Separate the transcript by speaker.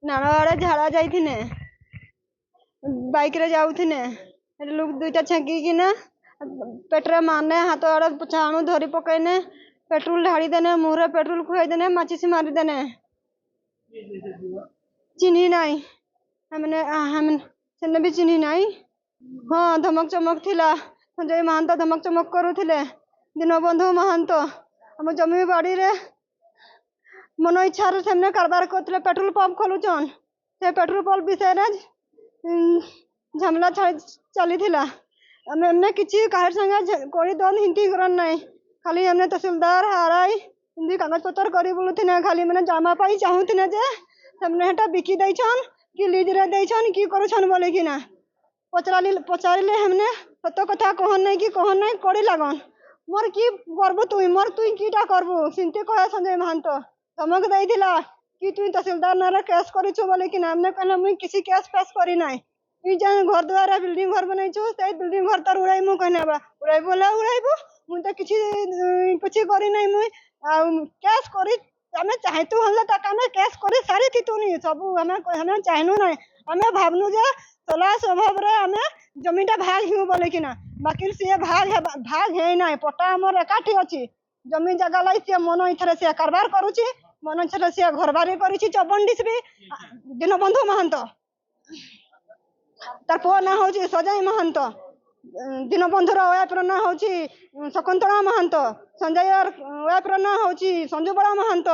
Speaker 1: नाना आड़े झाड़ा जाइथिने बाइक रे जाउथिने लोग दुईटा छेकिकिना पेटरे मारने हाथ आड़े छाणु धरी पकईने पेट्रोल ढाड़ी देने मुहरे पेट्रोल खुआई देने माचिस मारी देने चिन्ही नाई हमने भी चिन्ही नाई। हाँ धमक चमक थिला संजय महांत धमक चमक करुथिले दीनबंधु महांत आम जमी बाड़ी रे मन इच्छा से कारबार करते पेट्रोल पंप खोलुचन से पेट्रोल पंप विषय झमेला चली हमने किसी कहर संगे कोई दन हिंदी करन नहीं खाली हमने तहसीलदार हाराई हिंदी कागज पत्र करी बोलुथिने खाली मैंने जमा पाई चाहूथिने जे हमने हेटा बिकी दैछन कि लीज रे दैछन कि करूछन बोले कि ना पचारिले हमने सत कथा कहन नहीं कि कहन नहीं कड़ी लागन मोर की करबु तुई कीटा करबु सिंते कहे संजय महांत धमक देइथिला कि तुई तहसीलदार नारे केस करिछु बोले कि ना हमने कहले मुई किसी केस पेश करी नाही ई जन घर द्वारा बिल्डिंग घर बनैछु से बिल्डिंग घर तर उड़ाई मु कहने बा उड़ाई बोला उड़ाइबो मुई तो किछि करी नाही मुई आ केस करी हमें चाहतु हमले तक हमें केस करी सारी थितुनी सब हमें चाहनु नाही हमें भावनु जे चला स्वभाव रे हमें जमीटा भाग हिउ बोले कि ना बाकी से भाग है ना पट्टा हमर एकाठी अछि जमीन जगह लाई से मन इथरे से कारबार करूची मन इथरे से घर बारी करिछि चबंडिस भी दीनबंधु महंत तार पो ना होची सजय महंत दीनबंधुर वाइफ ना होची शकुंतला महंत संजय वाइफ ना होची संजू बड़ा महंत।